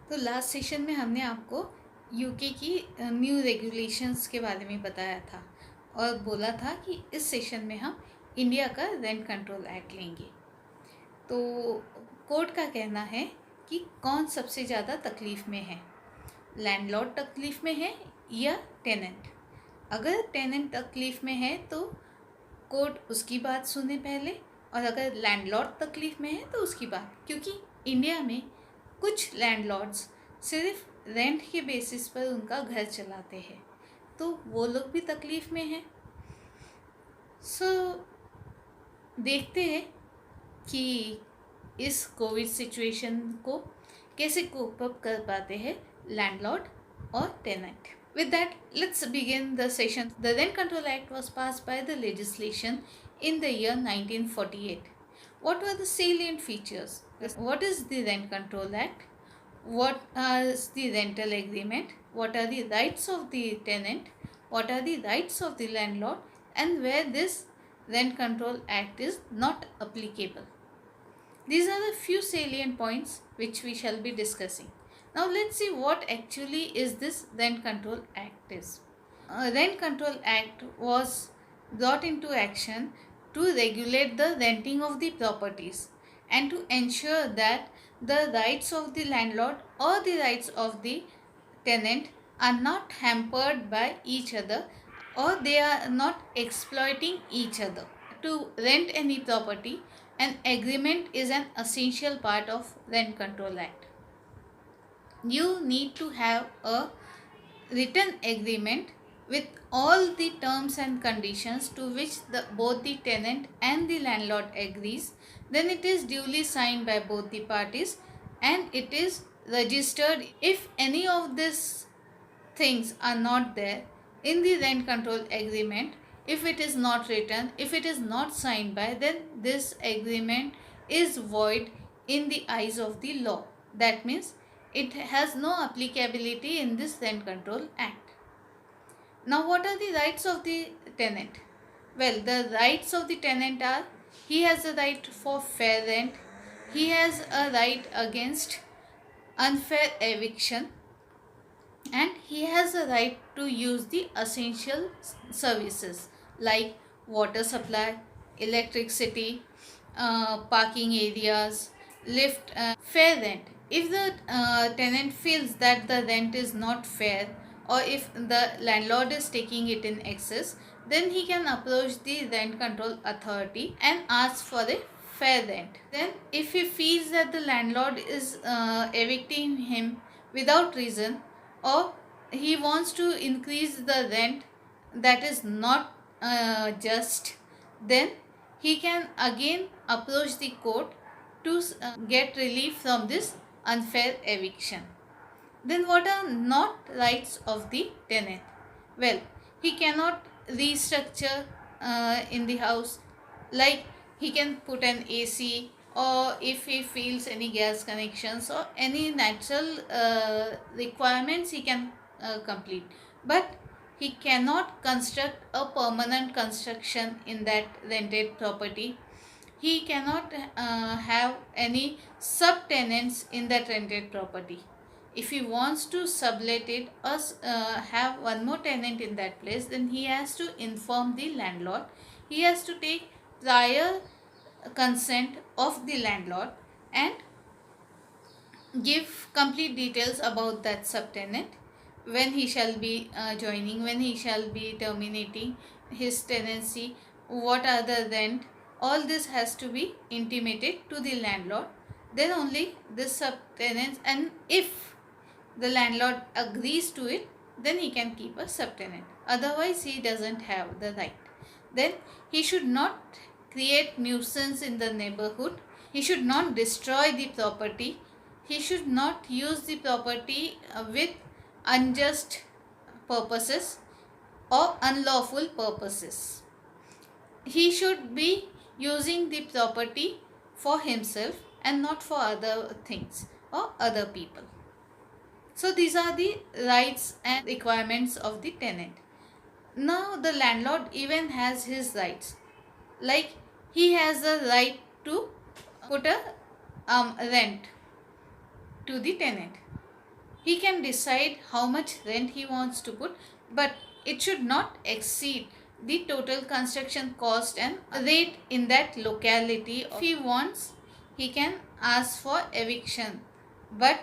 तो last session में हमने आपको यूके की न्यू रेगुलेशंस के बारे में बताया था और बोला था कि इस सेशन में हम इंडिया का रेंट कंट्रोल एक्ट लेंगे। तो कोर्ट का कहना है कि कौन सबसे ज़्यादा तकलीफ़ में है, लैंडलॉर्ड तकलीफ़ में है या टेनेंट। अगर टेनेंट तकलीफ़ में है तो कोर्ट उसकी बात सुने पहले, और अगर लैंडलॉर्ड तकलीफ़ में है तो उसकी बात, क्योंकि इंडिया में कुछ लैंडलॉर्ड्स सिर्फ रेंट के बेसिस पर उनका घर चलाते हैं, तो वो लोग भी तकलीफ़ में हैं। सो देखते हैं कि इस कोविड सिचुएशन को कैसे कोप अप कर पाते हैं लैंडलॉर्ड और tenant. With that, let's begin the session. The Rent Control Act was passed by the legislation in the year 1948. What were the salient features? What is the Rent Control Act? What is the rental agreement? What are the rights of the tenant? What are the rights of the landlord? And where this Rent Control Act is not applicable. These are the few salient points which we shall be discussing. Now let's see what actually is this Rent Control Act is. Rent Control Act was brought into action to regulate the renting of the properties and to ensure that the rights of the landlord or the rights of the tenant are not hampered by each other, or they are not exploiting each other. To rent any property, an agreement is an essential part of Rent Control Act. You need to have a written agreement with all the terms and conditions to which both the tenant and the landlord agrees. Then it is duly signed by both the parties and it is registered. If any of these things are not there in the rent control agreement, if it is not written, if it is not signed by, then this agreement is void in the eyes of the law. That means it has no applicability in this Rent Control Act. Now, what are the rights of the tenant? Well, the rights of the tenant are: he has a right for fair rent, he has a right against unfair eviction, and he has a right to use the essential services like water supply, electricity, parking areas, lift, fair rent. If the tenant feels that the rent is not fair, or if the landlord is taking it in excess, then he can approach the rent control authority and ask for a fair rent. Then if he feels that the landlord is evicting him without reason, or he wants to increase the rent that is not just, then he can again approach the court to get relief from this unfair eviction. Then what are not rights of the tenant? Well, he cannot restructure in the house, like he can put an AC, or if he feels any gas connections or any natural requirements he can complete. But he cannot construct a permanent construction in that rented property. He cannot have any subtenants in that rented property. If he wants to sublet it or have one more tenant in that place, then he has to inform the landlord. He has to take prior consent of the landlord and give complete details about that subtenant, when he shall be joining, when he shall be terminating his tenancy, what are the rent. All this has to be intimated to the landlord. Then only this subtenant, and if the landlord agrees to it, then he can keep a subtenant. Otherwise, he doesn't have the right. Then he should not create nuisance in the neighborhood. He should not destroy the property. He should not use the property with unjust purposes or unlawful purposes. He should be using the property for himself and not for other things or other people. So these are the rights and requirements of the tenant. Now the landlord even has his rights, like he has a right to put a rent to the tenant. He can decide how much rent he wants to put, but it should not exceed the total construction cost and rate in that locality. If he wants, he can ask for eviction, but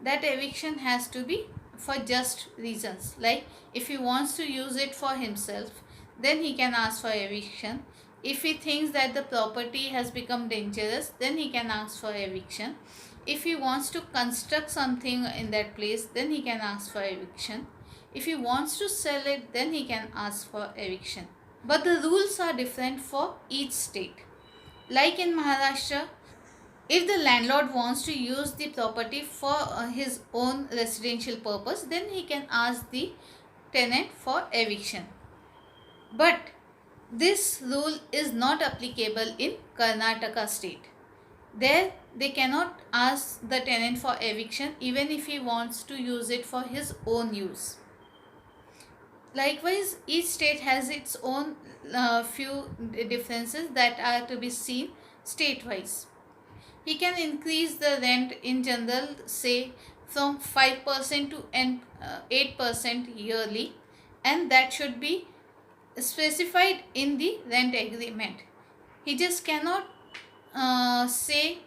that eviction has to be for just reasons. Like if he wants to use it for himself, then he can ask for eviction. If he thinks that the property has become dangerous, then he can ask for eviction. If he wants to construct something in that place, then he can ask for eviction. If he wants to sell it, then he can ask for eviction. But the rules are different for each state. Like in Maharashtra, if the landlord wants to use the property for his own residential purpose, then he can ask the tenant for eviction. But this rule is not applicable in Karnataka state. There they cannot ask the tenant for eviction even if he wants to use it for his own use. Likewise, each state has its own few differences that are to be seen state-wise. He can increase the rent in general, say from 5% to 8% yearly, and that should be specified in the rent agreement. He just cannot say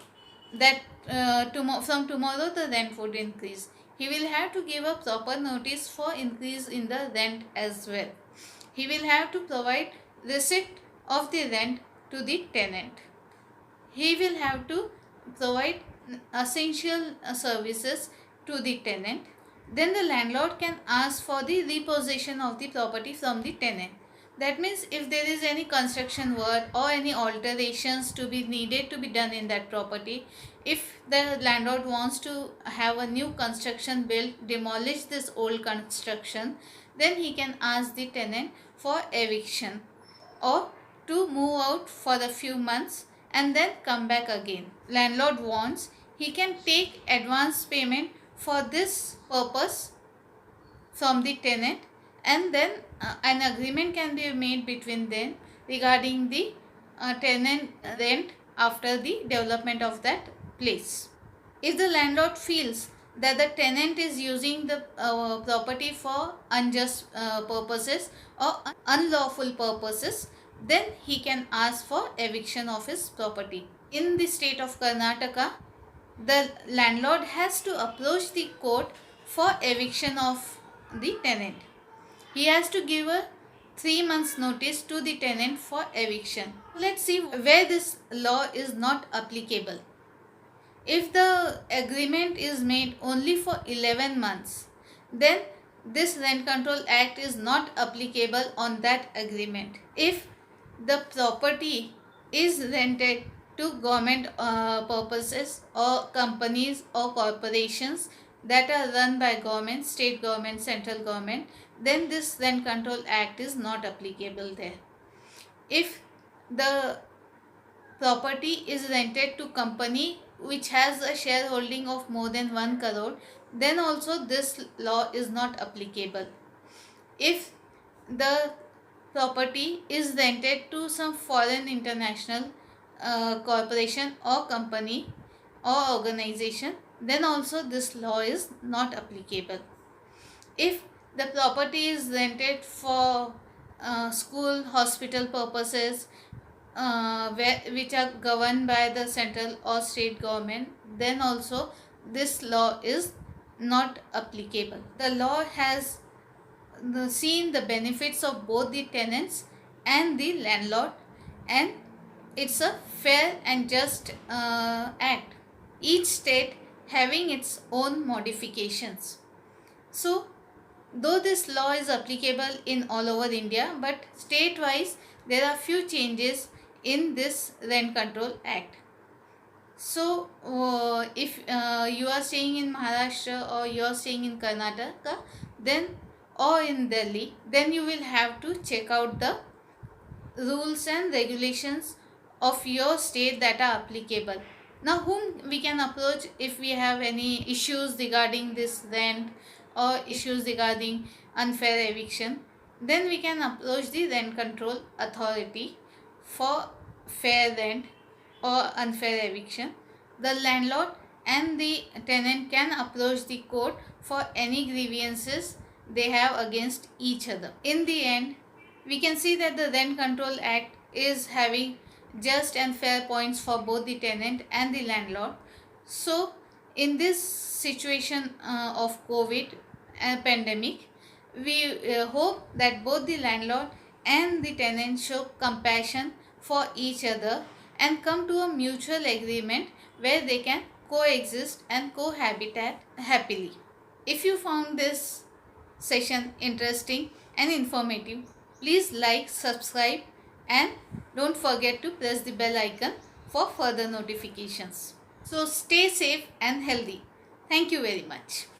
that from tomorrow the rent would increase. He will have to give a proper notice for increase in the rent as well. He will have to provide receipt of the rent to the tenant. He will have to provide essential services to the tenant. Then the landlord can ask for the repossession of the property from the tenant. That means if there is any construction work or any alterations to be needed to be done in that property, if the landlord wants to have a new construction built, demolish this old construction, then he can ask the tenant for eviction or to move out for a few months and then come back again. Landlord wants, he can take advance payment for this purpose from the tenant, and then an agreement can be made between them regarding the tenant rent after the development of that place. If the landlord feels that the tenant is using the property for unjust purposes or unlawful purposes, then he can ask for eviction of his property. In the state of Karnataka, the landlord has to approach the court for eviction of the tenant. He has to give a 3 months notice to the tenant for eviction. Let's see where this law is not applicable. If the agreement is made only for 11 months, then this Rent Control Act is not applicable on that agreement. If the property is rented to government purposes or companies or corporations that are run by government, state government, central government, then this Rent Control Act is not applicable there. If the property is rented to company which has a shareholding of more than 1 crore, then also this law is not applicable. If the property is rented to some foreign international corporation or company or organization, then also this law is not applicable. If the property is rented for school, hospital purposes, which are governed by the central or state government, then also this law is not applicable. The law has seen the benefits of both the tenants and the landlord, and it's a fair and just act. Each state having its own modifications. So, though this law is applicable in all over India, but state-wise there are few changes in this Rent Control Act. So, if you are staying in Maharashtra or you are staying in Karnataka, then or in Delhi, then you will have to check out the rules and regulations of your state that are applicable. Now, whom we can approach if we have any issues regarding this rent or issues regarding unfair eviction? Then we can approach the Rent Control Authority for fair rent or unfair eviction. The landlord and the tenant can approach the court for any grievances they have against each other. In the end, we can see that the Rent Control Act is having just and fair points for both the tenant and the landlord. So, in this situation of COVID pandemic, we hope that both the landlord and the tenant show compassion for each other and come to a mutual agreement where they can coexist and cohabitat happily. If you found this session interesting and informative, please like, subscribe, and don't forget to press the bell icon for further notifications. So stay safe and healthy. Thank you very much.